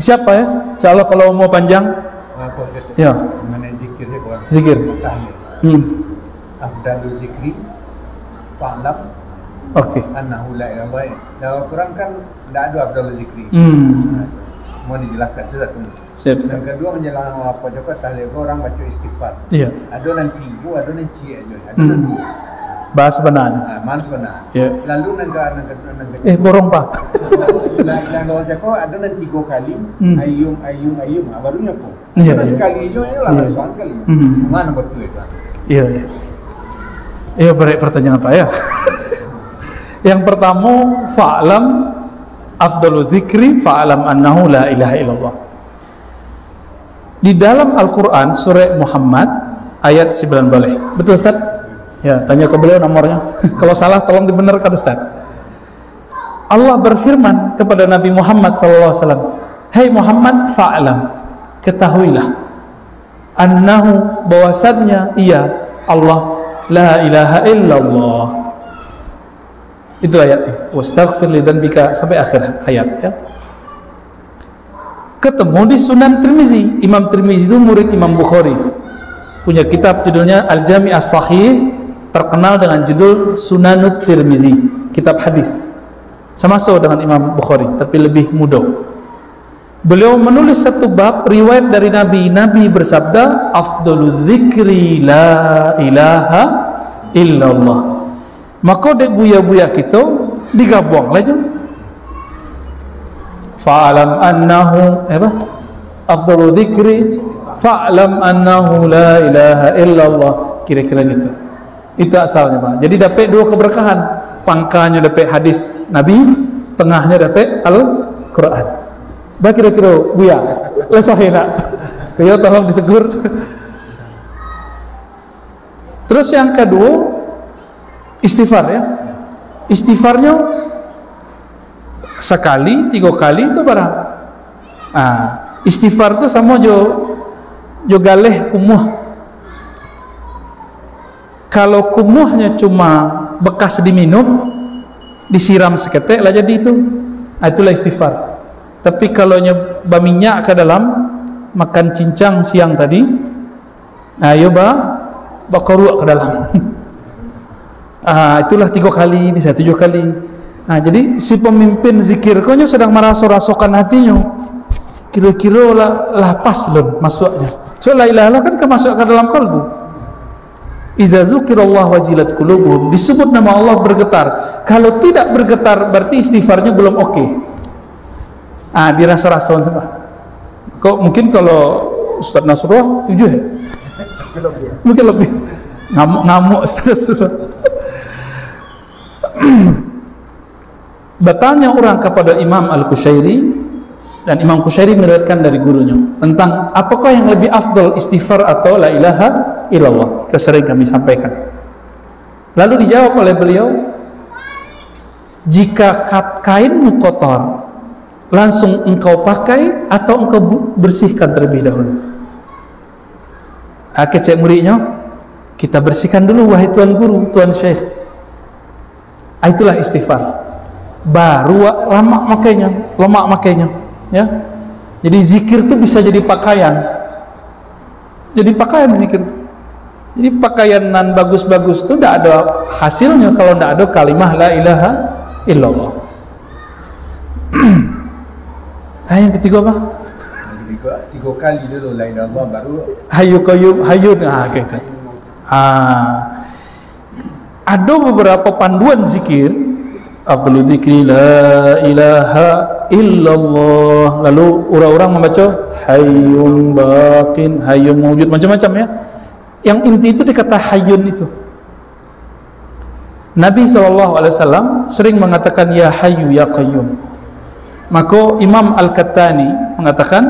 Siapa ya? Insyaallah kalau mau panjang. Ya. Mengenai zikir saya kurang. Zikir. Afdalul zikri fa'lam. Oke. Annahu la ilaha illallah. Dalam Quran kan tidak ada afdalul zikri. Mau dijelaskan itu satu. Siap. Yang kedua menjelang apa juga tahlil orang baca istighfar. Iya. Ada nanti ibu, ada nanti aja. Ada nanti. Bahas benar. Mana benar. Ya. Lalu negara borong Pak. Kalau joko ada nanti 3 kali ayum barunya po. Iya, Karena iya. sekali aja ya lah langsung sekali. Mana betul itu? Iya. Iya, berat pertanyaan apa ya? Yang pertama, fa'lam afdalu dzikri fa'lam annahu la ilaha illallah. Di dalam Al-Qur'an surah Muhammad ayat 19. Betul Ustaz? Ya, tanya ke beliau nomornya. Kalau salah tolong dibenarkan Ustaz. Allah berfirman kepada Nabi Muhammad SAW, "Hai Muhammad, fa'lam, ketahuilah annahu bahwasannya ia Allah la ilaha illallah." Itu ayatnya. Wastaghfir li dzanbika sampai akhir ayat ya. Ketemu di Sunan Tirmizi. Imam Tirmizi itu murid Imam Bukhari. Punya kitab judulnya Al-Jami' As-Sahih, terkenal dengan judul Sunanut Tirmizi, kitab hadis. Sama-sama dengan Imam Bukhari, tapi lebih mudah. Beliau menulis satu bab riwayat dari Nabi bersabda, "Afdalul dzikri la ilaha illallah." Maka dek buya-buya kita digabung lagi. Fa'lam annahu afdalul dzikri fa'lam annahu la ilaha illallah. Kira-kira gitu. Itu asalnya Pak. Jadi dapat 2 keberkahan. Pangkanya dapat hadis Nabi, tengahnya dapat Al-Quran. Bah kira-kira buya lesohin nak. Kaya tolong ditegur. Terus yang kedua, istighfar ya. Istighfarnya sekali, 3 kali itu barang. Istighfar itu sama jo galeh kumuh. Kalau kumuhnya cuma bekas diminum, disiram seketek lah jadi itu. Itulah istighfar. Tapi kalau nyoba minyak ke dalam, makan cincang siang tadi, ayo bakoruk ke dalam. Itulah 3 kali, bisa 7 kali. Jadi si pemimpin zikir kau sedang merasuk-rasukan hatinya. Kira-kira lah pas belum masuknya. So la ilaha illallah kan masuk ke dalam kalbu. Iza zukirallah wajilat qulubuhum, disebut nama Allah bergetar. Kalau tidak bergetar berarti istighfarnya belum oke. Dirasa-rasa kok mungkin kalau Ustaz Nasrullah 7 ya? Mungkin lebih ngamuk Ustaz Nasrullah. Bertanya orang kepada Imam Al-Qushairi, dan Imam Qushairi meriwayatkan dari gurunya tentang apakah yang lebih afdal, istighfar atau la ilaha illallah. Itu sering kami sampaikan. Lalu dijawab oleh beliau, jika kainmu kotor, langsung engkau pakai atau engkau bersihkan terlebih dahulu. Kecek muridnya, kita bersihkan dulu wahai tuan guru, tuan syekh. Itulah istighfar. Baru lama makainya ya. Jadi zikir itu bisa jadi pakaian. Jadi pakaian zikir itu. Jadi pakaian nan bagus-bagus itu tidak ada hasilnya kalau tidak ada kalimah la ilaha illallah. Yang ketiga apa? Tiga kali dulu la ilaha illallah baru Hayyu qayyum hayyun. Gitu. Ada beberapa panduan zikir. Afdalul dzikri la ilaha illallah. Lalu orang-orang membaca hayyun baqin, hayyun mawjud, macam-macam ya. Yang inti itu dikata hayyun itu. Nabi SAW sering mengatakan ya hayyu ya qayyum. Maka Imam Al-Kattani mengatakan,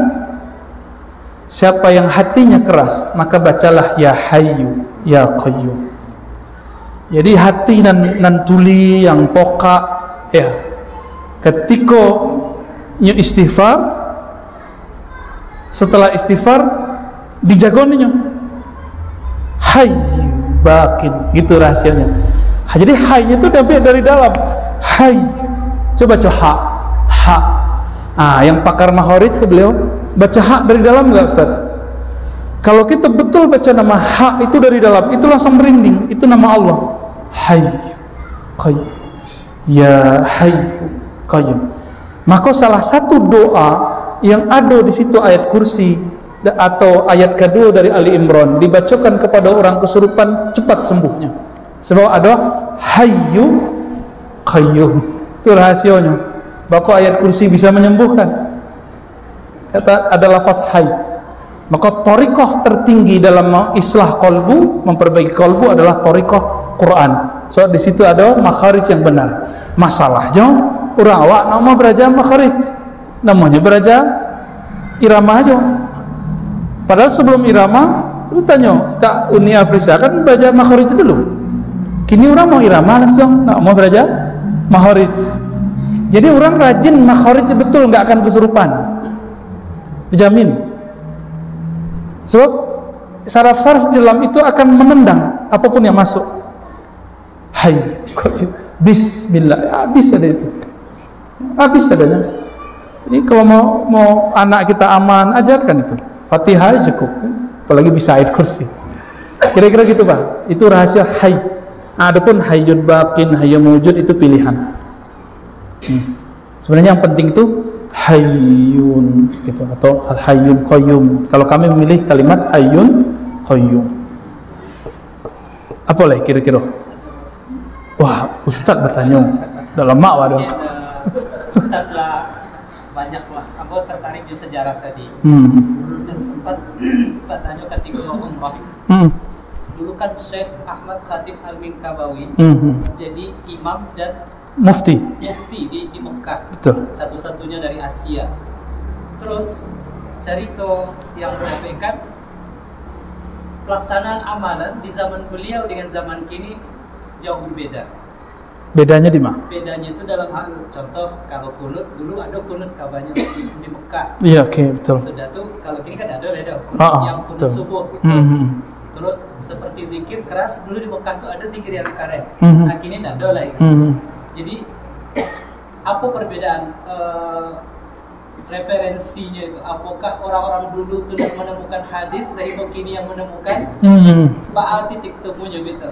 siapa yang hatinya keras maka bacalah ya hayyu ya qayyum. Jadi hati nan tuli yang pokak ya, ketika nyu istighfar, setelah istighfar dijagoninya hayy bakin, gitu rahasianya. Jadi hayy itu dari dalam hayy. Coba ha. Yang pakar Makharij itu beliau baca ha dari dalam nggak Ustaz? Kalau kita betul baca nama ha itu dari dalam, itu langsung merinding. Itu nama Allah. Hayy Qayyum. Ya Hayy Qayyum. Maka salah satu doa yang ada di situ ayat kursi atau ayat kedua dari Ali Imran dibacakan kepada orang kesurupan cepat sembuhnya. Sebab ada Hayyu Qayyum. Itu rahasianya. Maka ayat kursi bisa menyembuhkan. Kata ada lafaz hayy. Maka thariqah tertinggi dalam islah qalbu, memperbaiki qalbu adalah thariqah Quran. So di situ ada makharij yang benar. Masalahnya orang awak nama beraja makharij, namanya beraja irama aja. Padahal sebelum irama, lu tanya Kak Uni Afrisa kan beraja makharij dulu. Kini orang mau irama langsung, mau beraja makharij. Jadi orang rajin makharij betul, nggak akan kesurupan. Dijamin. Sebab saraf-saraf di dalam itu akan menendang apapun yang masuk. Hai, Bismillah, habis ada itu, habis adanya. Jadi kalau mau anak kita aman, ajarkan itu. Fatihah cukup, apalagi bisa ayat kursi. Kira-kira gitu Pak. Itu rahasia Hai. Adapun Hayyun Baqin, Hayyun Mawjud itu pilihan. Sebenarnya yang penting itu Hayyun gitu, atau Hayyun Qayyum. Kalau kami memilih kalimat Hayyun Qayyum. Apa lagi kira-kira? Wah, Ustadz bertanya, udah lama waduh. Ustadz lah banyak lah. Aku tertarik di sejarah tadi. Dan sempat bertanya ketika umrah. Dulu kan Syekh Ahmad Khatib Al-Minkabawi jadi imam dan mufti di Mekah. Betul. Satu-satunya dari Asia. Terus cerita yang menyampaikan pelaksanaan amalan di zaman beliau dengan zaman kini jauh berbeda. Bedanya di mana? Bedanya itu dalam hal contoh kalau kunut dulu ada kunut kabarnya di Mekah. Iya, oke, betul. Sudah tuh kalau kini kan ada kunut yang kunut subuh. Terus seperti zikir keras dulu di Mekah tuh ada zikir yang karet. Nah kini tidak ada lagi. Jadi apa perbedaan referensinya itu? Apakah orang-orang dulu tidak menemukan hadis sehingga kini yang menemukan? Apa titik temunya betul?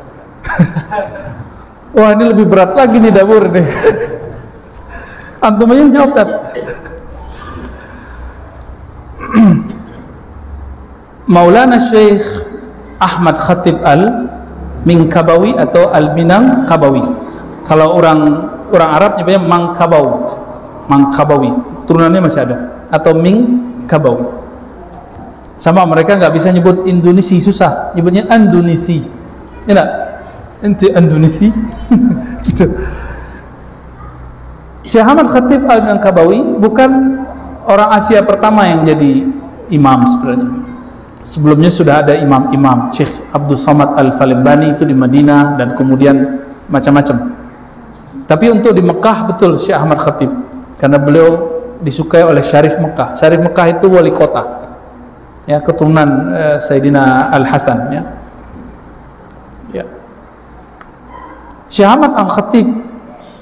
Wah, ini lebih berat lagi nih dapur nih. Antum aja jawab tak? Maulana Syekh Ahmad Khatib Al-Minkabawi atau Al-Minangkabawi. Kalau orang Arab nyebutnya Mangkabawi, turunannya masih ada, atau Minkabawi. Sama mereka nggak bisa nyebut Indonesia, susah, nyebutnya Andonisi, ya nggak? Ente Andonisi, gitu. Syekh Ahmad Khatib Al-Minangkabawi bukan orang Asia pertama yang jadi imam sebenarnya. Sebelumnya sudah ada imam-imam, Syekh Abdul Somad Al-Falimbani itu di Madinah dan kemudian macam-macam. Tapi untuk di Mekah betul Syekh Ahmad Khatib, karena beliau disukai oleh Syarif Mekah. Syarif Mekah itu wali kota, ya, keturunan Sayyidina Al Hasan, ya. Syekh Ahmad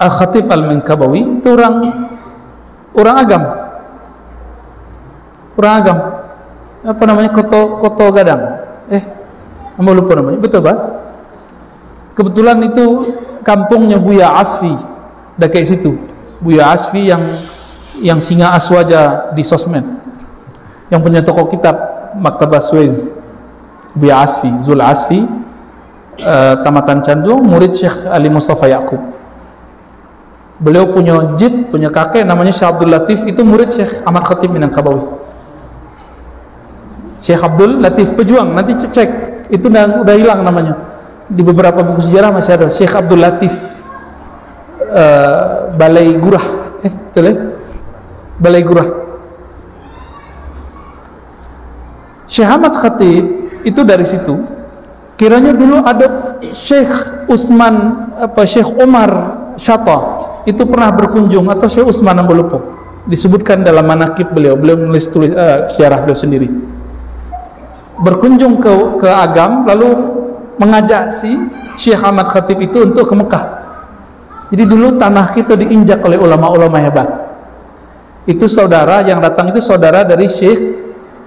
Al-Khatib Al-Minkabawi itu orang agam, apa namanya, Koto Gadang, mau lupa namanya, betul Pak? Kebetulan itu kampungnya Buya Asfi, udah kayak situ. Buya Asfi yang singa aswaja di sosmed, yang punya toko kitab Maktabah Suez. Buya Asfi, Zul Asfi, tamatan Candu, murid Syekh Ali Mustafa Yaqub. Beliau punya jid, punya kakek namanya Syekh Abdul Latif, itu murid Syekh Ahmad Khatib Minangkabawi. Syekh Abdul Latif pejuang, nanti cek, itu udah hilang namanya. Di beberapa buku sejarah masih ada Syekh Abdul Latif Balai Gurah, betul ya? Balai Gurah. Syekh Ahmad Khatib itu dari situ. Kiranya dulu ada Syekh Syekh Umar Syata itu pernah berkunjung, atau Syekh Utsman, yang lupa, disebutkan dalam manaqib beliau menulis sejarah beliau sendiri, berkunjung ke Agam lalu mengajak si Syekh Ahmad Khatib itu untuk ke Mekah. Jadi dulu tanah kita diinjak oleh ulama-ulama hebat. Itu saudara yang datang itu saudara dari Syekh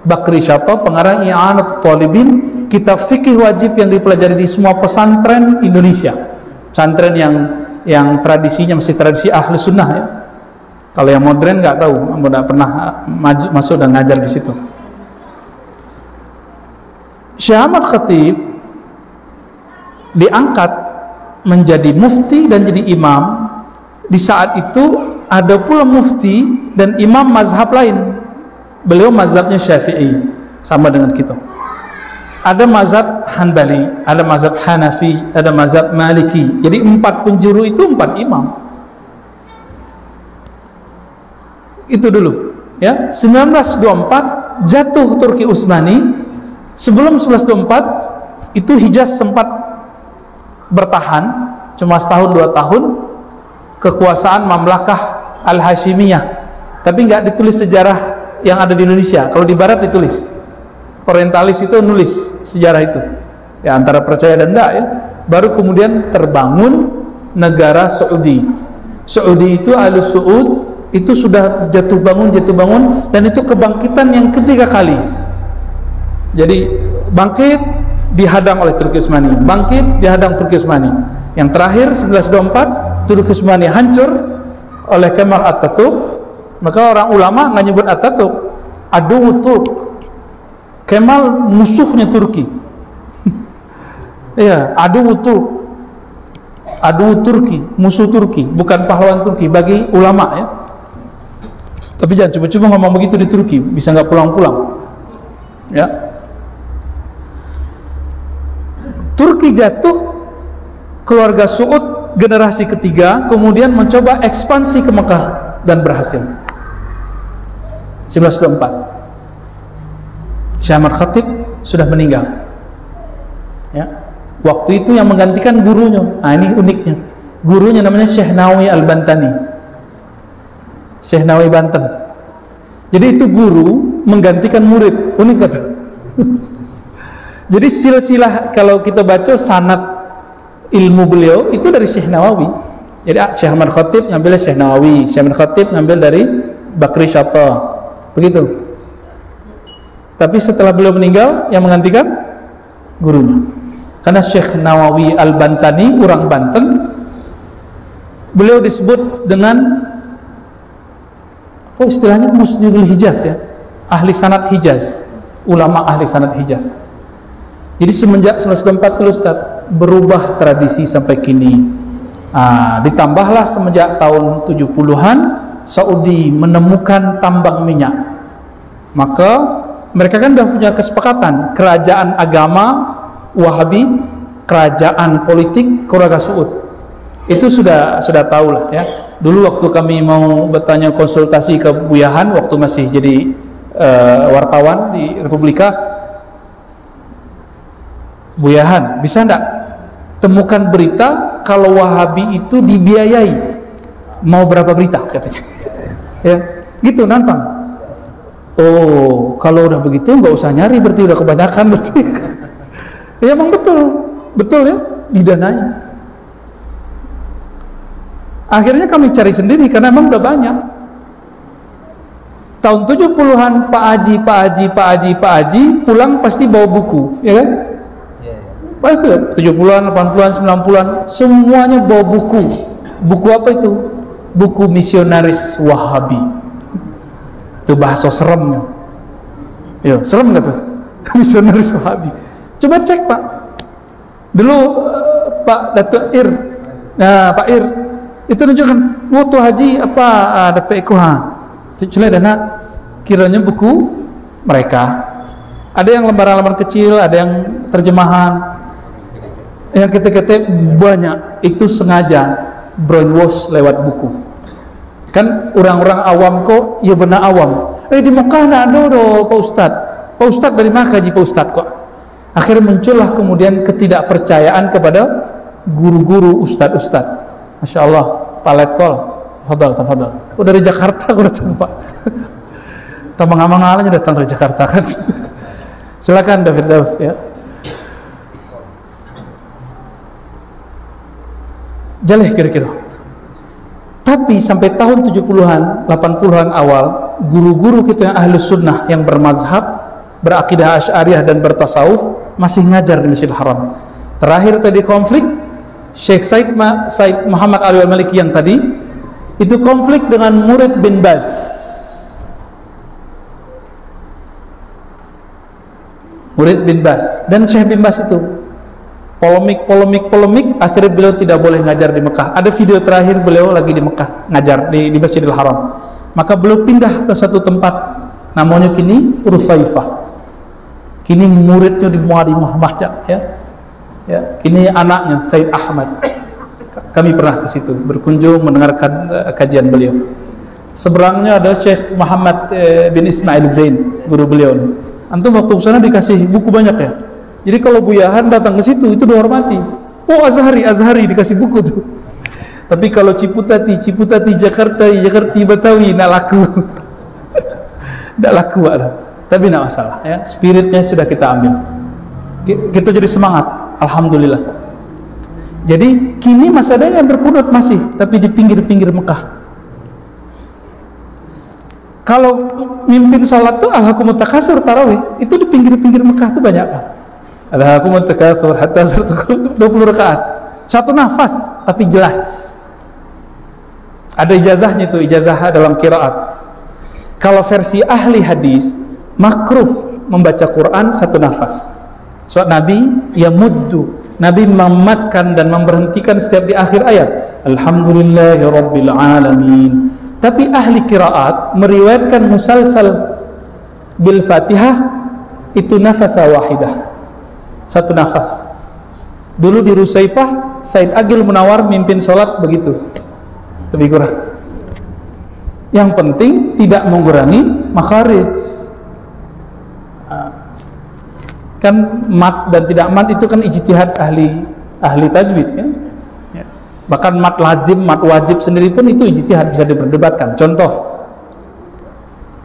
Bakri Syato, pengarang I'anatul Talibin, kitab fikih wajib yang dipelajari di semua pesantren Indonesia. Pesantren yang tradisinya masih tradisi ahli sunnah ya. Kalau yang modern nggak tahu, nggak pernah masuk dan ngajar di situ. Syekh Ahmad Khatib diangkat menjadi mufti dan jadi imam. Di saat itu ada pula mufti dan imam mazhab lain. Beliau mazhabnya Syafi'i, sama dengan kita. Ada mazhab Hanbali, ada mazhab Hanafi, ada mazhab Maliki. Jadi 4 penjuru itu 4 imam. Itu dulu ya. 1924 jatuh Turki Utsmani. Sebelum 1924 itu Hijaz sempat bertahan cuma setahun 2 tahun, kekuasaan Mamlakah Al-Hashimiyah, tapi nggak ditulis sejarah yang ada di Indonesia. Kalau di Barat ditulis, orientalis itu nulis sejarah itu ya, antara percaya dan enggak ya. Baru kemudian terbangun negara Saudi. Saudi itu Al Saud itu sudah jatuh bangun dan itu kebangkitan yang ketiga kali. Jadi bangkit dihadang oleh Turki Utsmani, bangkit dihadang Turki Utsmani. Yang terakhir 1924 Turki Utsmani hancur oleh Kemal Atatürk. Maka orang ulama nggak nyebut Atatürk, aduh Turk. Kemal musuhnya Turki. Iya, aduh Turk, aduh Turki, musuh Turki, bukan pahlawan Turki bagi ulama ya. Tapi jangan coba-coba ngomong begitu di Turki, bisa nggak pulang-pulang ya. Turki jatuh, keluarga Saud generasi ketiga kemudian mencoba ekspansi ke Mekah dan berhasil. 1924 Syekh Ahmad Khatib sudah meninggal ya. Waktu itu yang menggantikan gurunya, ini uniknya, gurunya namanya Syekh Nawawi Al-Bantani, Syekh Nawawi Banten. Jadi itu guru menggantikan murid, unik kata. Jadi silsilah kalau kita baca sanad ilmu beliau itu dari Syekh Nawawi. Jadi Syekh Ahmad Khatib ngambil Syekh Nawawi, Syekh Ahmad Khatib ngambil dari Bakri Syato, begitu. Tapi setelah beliau meninggal, yang menggantikan gurunya. Karena Syekh Nawawi Al-Bantani orang Banten, beliau disebut dengan apa istilahnya, Musnidul Hijaz ya, ahli sanad Hijaz, ulama ahli sanad Hijaz. Jadi semenjak 1940 Ustaz, berubah tradisi sampai kini. Ditambahlah semenjak tahun 70-an Saudi menemukan tambang minyak. Maka mereka kan sudah punya kesepakatan, kerajaan agama Wahabi, kerajaan politik keluarga Saud. Itu sudah tahu lah ya. Dulu waktu kami mau bertanya konsultasi ke Buyahan waktu masih jadi wartawan di Republika, Buyahan, bisa enggak temukan berita kalau Wahabi itu dibiayai, mau berapa berita katanya. Ya, gitu nantang. Oh, kalau udah begitu nggak usah nyari, berarti udah kebanyakan berarti. Ya emang betul ya, didanai. Akhirnya kami cari sendiri karena emang udah banyak. Tahun 70-an Pak Haji pulang pasti bawa buku, ya kan? Pasti 70-an, 80-an, 90-an semuanya bawa buku. Buku apa itu? Buku misionaris Wahabi. Itu bahasa seremnya. Ya, serem nggak tuh? Misionaris Wahabi. Coba cek Pak. Dulu Pak Datuk Ir, Pak Ir itu nunjukkan waktu haji apa ada PEKO Cile dana kiranya buku mereka. Ada yang lembaran-lembaran kecil, ada yang terjemahan. Yang ketik-ketik banyak itu sengaja brainwash lewat buku. Kan orang-orang awam kok, ya benar awam. Di Mekah nak ada Pak Ustadz. Pak Ustadz dari mana kaji Pak Ustadz kok? Akhirnya muncullah kemudian ketidakpercayaan kepada guru-guru ustadz-ustadz. Masya Allah, Pak Letkol, tafadhal. Oh dari Jakarta aku datang Pak. Tamang-amangannya datang dari Jakarta kan. Silakan David Daus ya. Jaleh kira-kira. Tapi sampai tahun 70-an, 80-an awal, guru-guru kita yang ahli sunnah yang bermazhab, berakidah asy'ariyah dan bertasawuf masih ngajar di Masjidil Haram. Terakhir tadi konflik Syekh Said Muhammad Ali Al-Maliki yang tadi itu konflik dengan murid bin Baz. Murid bin Baz dan Syekh bin Baz itu polemik, akhirnya beliau tidak boleh ngajar di Mekah. Ada video terakhir beliau lagi di Mekah ngajar di Masjidil Haram. Maka beliau pindah ke satu tempat namanya kini Rusaifah. Kini muridnya di Muadi Muhammad ya. Kini anaknya Said Ahmad. Kami pernah ke situ berkunjung mendengarkan kajian beliau. Seberangnya ada Syekh Muhammad bin Ismail Zain, guru beliau. Antum waktu sana dikasih buku banyak ya. Jadi kalau Buyahan datang ke situ itu dihormati. Oh Azhari dikasih buku tuh. Tapi kalau Ciputati, Jakarta, Betawi nggak laku. Nggak laku ada. Tapi nggak masalah ya. Spiritnya sudah kita ambil. Kita jadi semangat. Alhamdulillah. Jadi kini masih ada yang berkunut masih, tapi di pinggir-pinggir Mekah. Kalau mimpin sholat tuh alhaakumut takasur tarawih, itu di pinggir-pinggir Mekah tuh banyak kan? Alhaakumut takasur hatta zurtumul 20 rakaat. Satu nafas tapi jelas. Ada ijazahnya tuh, ijazah dalam qiraat. Kalau versi ahli hadis, makruh membaca Quran satu nafas. Soal Nabi yamuddu, Nabi mematkan dan memberhentikan setiap di akhir ayat. Alhamdulillahirabbil alamin. Tapi ahli qiraat meriwayatkan musalsal bil Fatihah itu nafasa wahidah. Satu nafas. Dulu di Rusaifah, Said Agil Munawar mimpin sholat begitu. Lebih kurang. Yang penting tidak mengurangi makharij. Kan mat dan tidak mat itu kan ijtihad ahli tajwid ya. Bahkan mat lazim, mat wajib sendiri pun itu ijtihad, bisa diperdebatkan. Contoh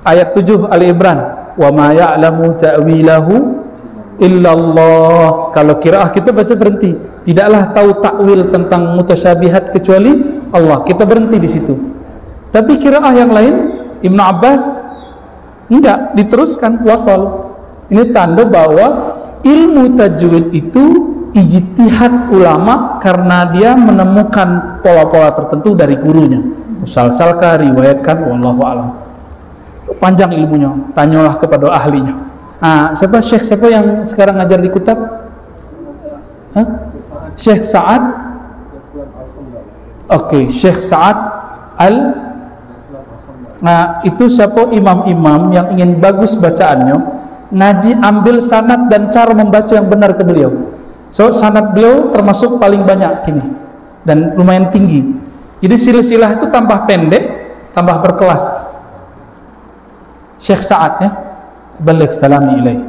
ayat 7 Ali Imran, wa ma ya'lamu ta'wilahu illallah. Kalau qiraah kita baca berhenti, tidaklah tahu takwil tentang mutasyabihat kecuali Allah. Kita berhenti di situ. Tapi qiraah yang lain, Ibnu Abbas enggak, diteruskan wasal. Ini tanda bahwa ilmu tajwid itu ijtihad ulama karena dia menemukan pola-pola tertentu dari gurunya. Musalsalkan, riwayatkan, wallahu a'lam. Panjang ilmunya, tanyalah kepada ahlinya. Siapa yang sekarang ngajar di Kutab? Syekh Sa'ad. Oke, Syekh Sa'ad itu siapa imam-imam yang ingin bagus bacaannya, ngaji ambil sanad dan cara membaca yang benar ke beliau. So sanad beliau termasuk paling banyak kini dan lumayan tinggi. Jadi silsilah itu tambah pendek, tambah berkelas. Syekh Sa'ad ya, balik salami ilaih.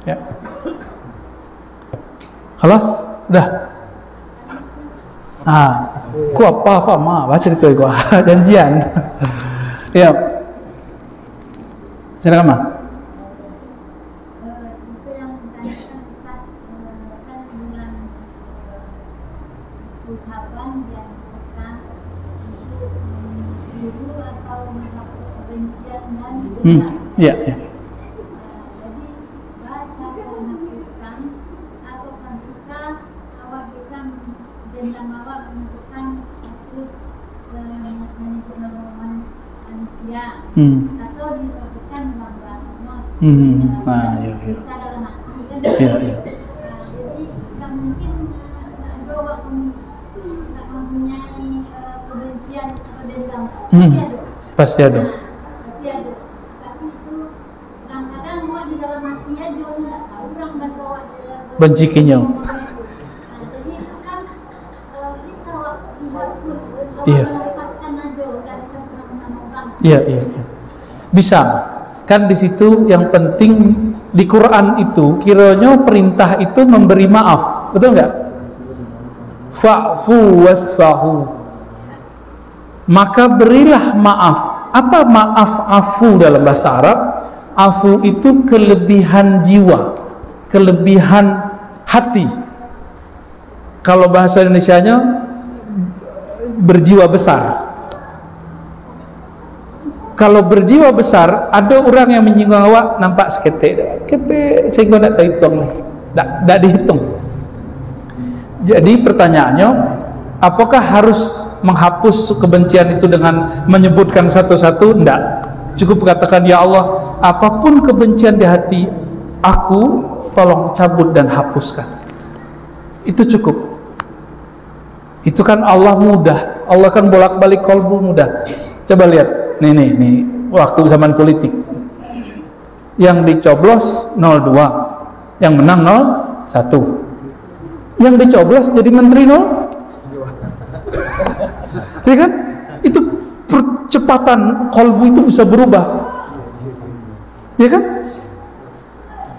Ya. Khalas, dah. Ku apa baca itu gua janjian. Ya. Silakan Ma. Ya. Jadi baca dan menghapuskan ataukah bisa awak bisa dengan awak menentukan hapus menyebut nama manusia atau disebutkan nama Allah. Bisa dalam hati kan? Jadi tak mungkin awak tak mempunyai kebencian atau dendam. Pasti ada. Benci kinyau. Iya. Bisa. Kan di situ yang penting di Quran itu kiranya perintah itu memberi maaf. Betul enggak? Fa'fu wasfahu. Maka berilah maaf. Apa maaf afu dalam bahasa Arab? Afu itu kelebihan jiwa, kelebihan hati. Kalau bahasa Indonesianya berjiwa besar. Kalau berjiwa besar, ada orang yang menyinggung awak nampak seketik, sehingga tidak terhitung, tidak dihitung. Jadi pertanyaannya, apakah harus menghapus kebencian itu dengan menyebutkan satu-satu? Tidak. Cukup katakan, ya Allah, apapun kebencian di hati aku, tolong cabut dan hapuskan. Itu cukup. Itu kan Allah mudah. Allah kan bolak-balik kolbu mudah. Coba lihat. Nih, waktu zaman politik. Yang dicoblos 02, yang menang 01. Yang dicoblos jadi menteri 0. Ya kan? Itu percepatan kolbu itu bisa berubah. Ya kan?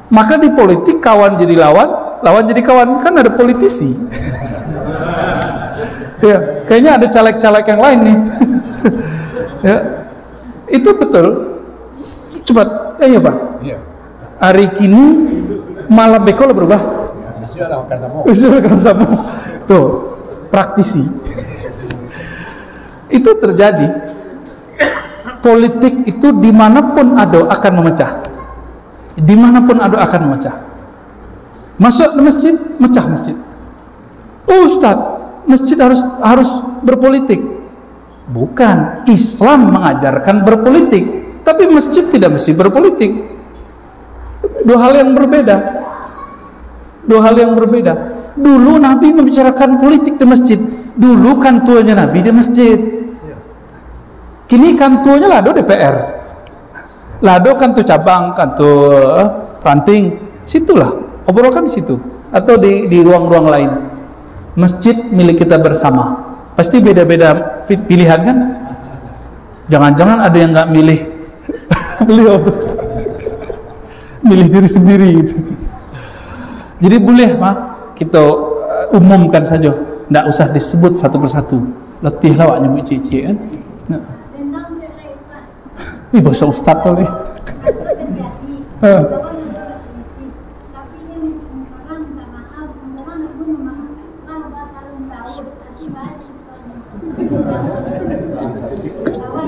Maka di politik kawan jadi lawan, lawan jadi kawan, kan ada politisi. Ya, kayaknya ada caleg-caleg yang lain nih. Ya. Itu betul. Cepat, ya Pak. Iya. Hari kini malam bekol berubah. Makan samu. Tuh, praktisi. Itu terjadi. Politik itu dimanapun ada akan memecah. Dimanapun ada akan memecah. Masuk ke masjid, mecah masjid. Ustadz, masjid harus berpolitik. Bukan, Islam mengajarkan berpolitik, tapi masjid tidak mesti berpolitik. Dua hal yang berbeda. Dulu Nabi membicarakan politik di masjid. Dulu kan tuanya Nabi di masjid. Kini kan tuanya lado DPR. Lado kan tuh cabang, kan tuh ranting. Situlah, obrolan di situ atau di ruang-ruang lain. Masjid milik kita bersama. Pasti beda-beda pilihan kan? Jangan-jangan ada yang nggak milih beliau tuh, milih diri sendiri gitu. Jadi boleh Pak, kita umumkan saja, nggak usah disebut satu persatu. Letih lawaknya Bu Cici kan? Ini bahasa Ustaz kali.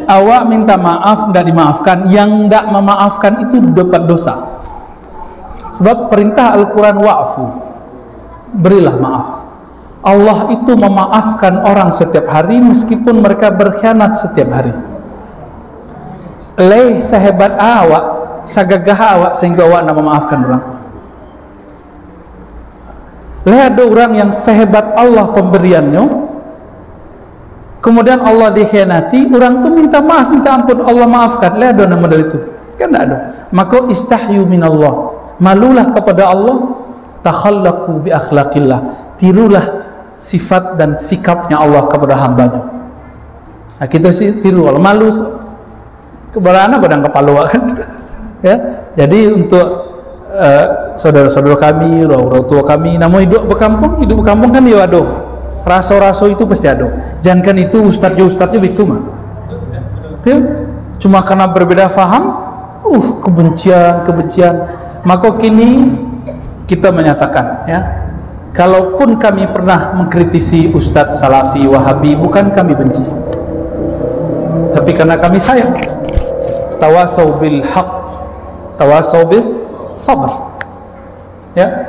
Awak minta maaf, tidak dimaafkan. Yang tidak memaafkan itu dapat dosa. Sebab perintah Al-Quran wa'fu, berilah maaf. Allah itu memaafkan orang setiap hari meskipun mereka berkhianat setiap hari. Leh sehebat awak, sagagah awak sehingga awak tidak memaafkan orang. Leh ada orang yang sehebat Allah pemberiannya, kemudian Allah dikhianati, orang itu minta maaf, minta ampun, Allah maafkan. Lihat ada model itu, kan tidak ada. Maka istahyu minallah, malulah kepada Allah, takhallaqu bi akhlaqillah, tirulah sifat dan sikapnya Allah kepada hambanya. Nah, kita sih tiru Allah, malu kepada anak badang kepala kan. Ya, jadi untuk saudara-saudara kami, orang tua kami, namun hidup berkampung kan dia ada. Raso-raso itu pasti ada. Jangan itu ustadznya itu mah. Ya? Cuma karena berbeda faham, kebencian. Maka kini kita menyatakan, ya, kalaupun kami pernah mengkritisi Ustadz Salafi, Wahabi, bukan kami benci, tapi karena kami sayang. Tawasau bil haq, tawasau bis sabr. Ya.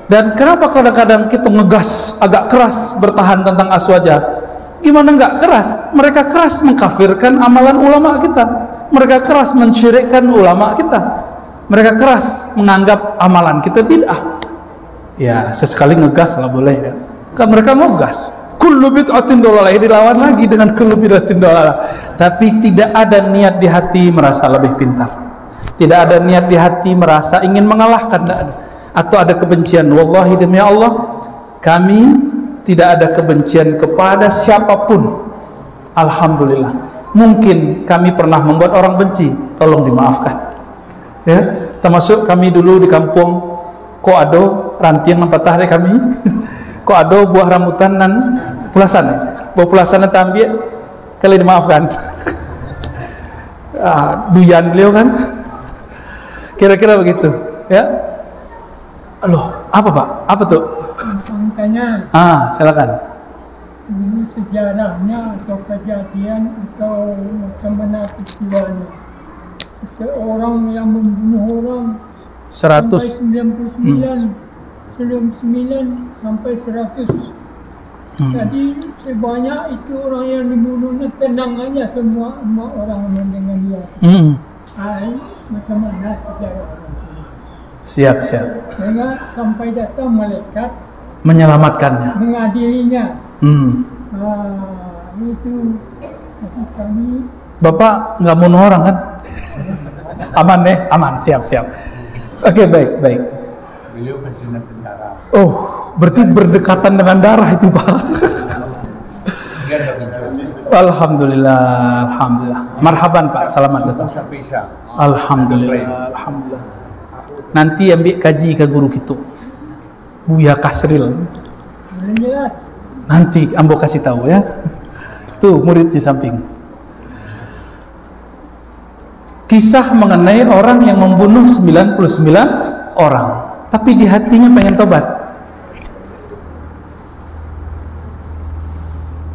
Dan kenapa kadang-kadang kita ngegas agak keras bertahan tentang aswaja? Gimana nggak keras? Mereka keras mengkafirkan amalan ulama kita. Mereka keras mensyirikkan ulama kita. Mereka keras menganggap amalan kita bid'ah. Ya, sesekali ngegas lah boleh ya. Kan mereka mau gas. Kullu bid'atin dolalah, dilawan lagi dengan kullu bid'atin dolalah. Tapi tidak ada niat di hati merasa lebih pintar. Tidak ada niat di hati merasa ingin mengalahkan, tidak ada. Atau ada kebencian. Wallahi demi Allah, kami tidak ada kebencian kepada siapapun. Alhamdulillah. Mungkin kami pernah membuat orang benci, tolong dimaafkan. Ya, termasuk kami dulu di kampung, kok ada rantian patah dari kami, kok ada buah rambutan dan pulasan, buah pulasan yang ambil, kali dimaafkan. Duyan beliau kan, kira-kira begitu. Ya. Loh, apa Pak? Apa tuh? Makanya. Silakan. ini sejarahnya atau kejadian atau macam mana peristiwanya. Seseorang yang membunuh orang 100. sampai 99 sampai 100. Jadi sebanyak itu orang yang dibunuhnya, tenang aja semua orang dengan dia. Macam mana sejarah orang? Siap. Sehingga sampai datang malaikat Menyelamatkannya. mengadilinya. Itu kami. Bapak nggak bunuh orang kan? Aman deh, aman. Siap. Oke, baik. Beliau pensiunan tentara. Oh, berarti berdekatan dengan darah itu, Pak. Alhamdulillah. Marhaban, Pak. Selamat datang. Alhamdulillah. Nanti ambil kaji ke guru kita, Buya Kasril. Nanti ambo kasih tahu ya. Tuh murid di samping. Kisah mengenai orang yang membunuh 99 orang, tapi di hatinya pengen tobat.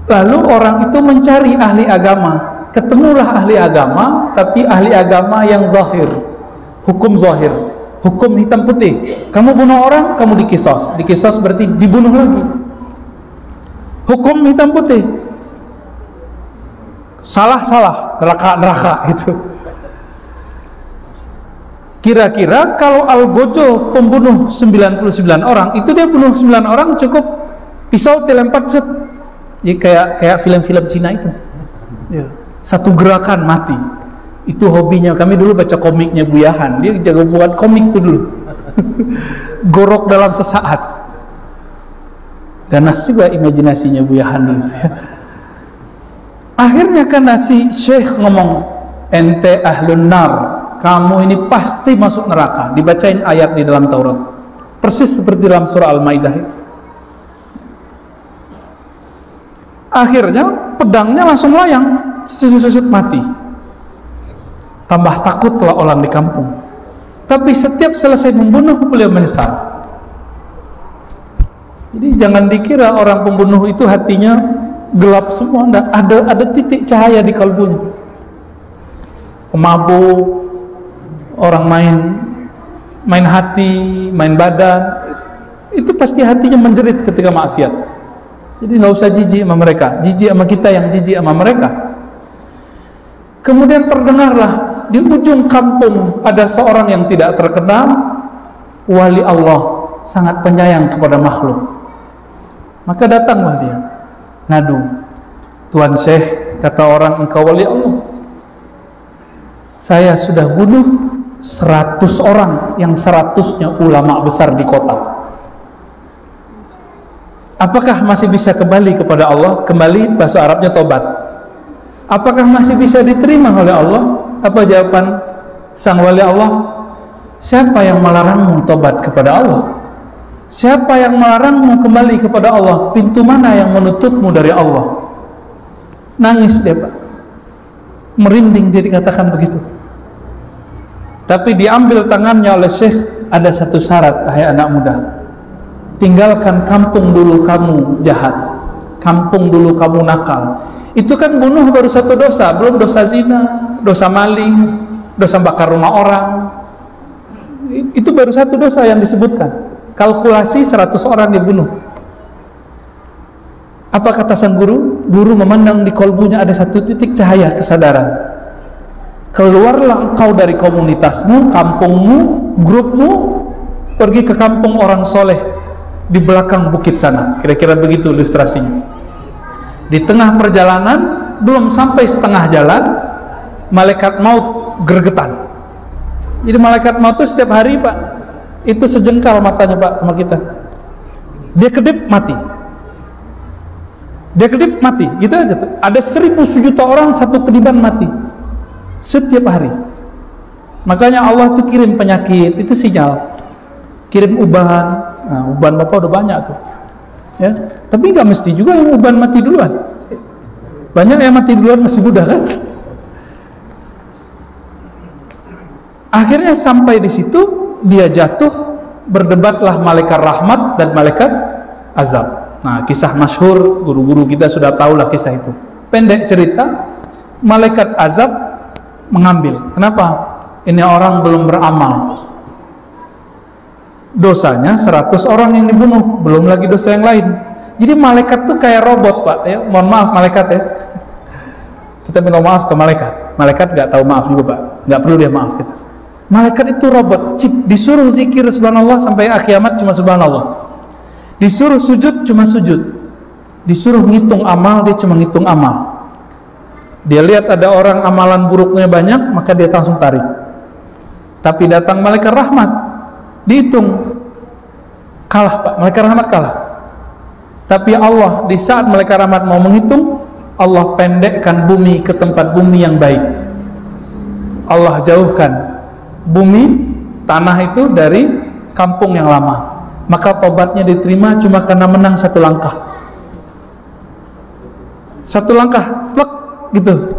Lalu orang itu mencari ahli agama. Ketemulah ahli agama, tapi ahli agama yang zahir, hukum zahir, hukum hitam putih. Kamu bunuh orang, kamu dikisos. Dikisos berarti dibunuh lagi. Hukum hitam putih. Salah, neraka gitu. Kira-kira kalau Algojo pembunuh 99 orang, itu dia bunuh 9 orang cukup pisau dilempar set. Ya, kayak film-film Cina itu. Ya. Satu gerakan mati. Itu hobinya. Kami dulu baca komiknya Buyahan. Dia jago buat komik itu dulu. Gorok dalam sesaat. Ganas juga imajinasinya Buyahan dulu ya. Akhirnya karena si Syekh ngomong, ente ahlun nar, kamu ini pasti masuk neraka. Dibacain ayat di dalam Taurat, persis seperti dalam surah Al-Maidah itu. Akhirnya pedangnya langsung layang, susut mati. Tambah takutlah orang di kampung. Tapi setiap selesai membunuh, beliau menyesal. Jadi jangan dikira orang pembunuh itu hatinya gelap semua. Ada titik cahaya di kalbunya. Pemabuk, orang main hati, main badan, itu pasti hatinya menjerit ketika maksiat. Jadi nggak usah jijik sama mereka, jijik sama kita yang jijik sama mereka. Kemudian terdengarlah di ujung kampung ada seorang yang tidak terkenal, wali Allah, sangat penyayang kepada makhluk. Maka datanglah dia, ngadu, Tuan Syekh, kata orang, engkau wali Allah. Saya sudah bunuh 100 orang, yang 100-nya ulama besar di kota. Apakah masih bisa kembali kepada Allah? Kembali bahasa Arabnya tobat. Apakah masih bisa diterima oleh Allah? Apa jawaban sang wali Allah? Siapa yang melarangmu tobat kepada Allah? Siapa yang melarangmu kembali kepada Allah? Pintu mana yang menutupmu dari Allah? Nangis dia, Pak. Merinding dia dikatakan begitu. Tapi diambil tangannya oleh Syekh, ada satu syarat, hai anak muda. Tinggalkan kampung dulu kamu jahat, kampung dulu kamu nakal. Itu kan bunuh baru satu dosa, belum dosa zina, dosa maling, dosa bakar rumah orang. Itu baru satu dosa yang disebutkan. Kalkulasi 100 orang dibunuh. Apa kata sang guru? Guru memandang di kolbunya ada satu titik cahaya kesadaran. Keluarlah engkau dari komunitasmu, kampungmu, grupmu, pergi ke kampung orang soleh di belakang bukit sana. Kira-kira begitu ilustrasinya. Di tengah perjalanan, belum sampai setengah jalan, malaikat maut gregetan. Jadi malaikat maut itu setiap hari, Pak, itu sejengkal matanya, Pak, sama kita. Dia kedip mati. Dia kedip mati, gitu aja tuh. Ada 1000 sejuta orang satu kediban mati setiap hari. Makanya Allah tuh kirim penyakit, itu sinyal. Kirim uban. Nah, uban Bapak udah banyak tuh, ya. Tapi nggak mesti juga yang uban mati duluan. Banyak yang mati duluan masih muda kan. Akhirnya sampai di situ dia jatuh, berdebatlah malaikat rahmat dan malaikat azab. Nah, kisah masyhur, guru-guru kita sudah tahu lah kisah itu. Pendek cerita, malaikat azab mengambil. Kenapa? Ini orang belum beramal. Dosanya 100 orang yang dibunuh, belum lagi dosa yang lain. Jadi malaikat tuh kayak robot, Pak. Ya, mohon maaf malaikat ya. Kita minta maaf ke malaikat. Malaikat nggak tahu maaf juga, Pak. Nggak perlu dia maaf kita. Malaikat itu robot, chip, disuruh zikir subhanallah sampai kiamat cuma subhanallah. Disuruh sujud cuma sujud. Disuruh ngitung amal, dia cuma ngitung amal. Dia lihat ada orang amalan buruknya banyak, maka dia langsung tarik. Tapi datang malaikat rahmat, dihitung, kalah, Pak. Malaikat rahmat kalah. Tapi Allah di saat malaikat rahmat mau menghitung, Allah pendekkan bumi ke tempat bumi yang baik. Allah jauhkan bumi, tanah itu dari kampung yang lama. Maka tobatnya diterima cuma karena menang satu langkah. Satu langkah, plek, gitu.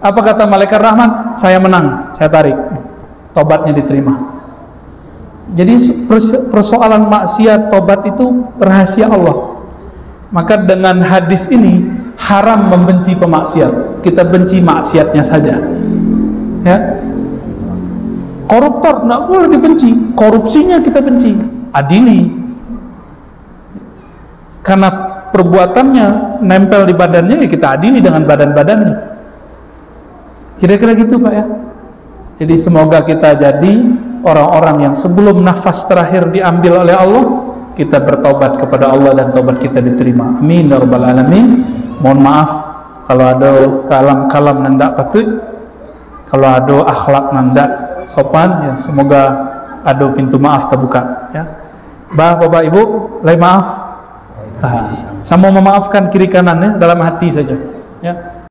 Apa kata malaikat rahmat? Saya menang, saya tarik. Tobatnya diterima. Jadi persoalan maksiat, tobat itu rahasia Allah. Maka dengan hadis ini haram membenci pemaksiat. Kita benci maksiatnya saja. Ya. Koruptor tidak boleh dibenci, korupsinya kita benci, adili. Karena perbuatannya nempel di badannya, ya kita adili dengan badan-badannya. Kira-kira gitu, Pak ya. Jadi semoga kita jadi orang-orang yang sebelum nafas terakhir diambil oleh Allah, kita bertobat kepada Allah dan tobat kita diterima. Amin ya rabbal alamin. Mohon maaf kalau ada kalam-kalam nanda patut, kalau ada akhlak nanda sopan, ya semoga ada pintu maaf terbuka ya. Bapak Ibu, lain maaf. Sama memaafkan kiri kanannya dalam hati saja ya.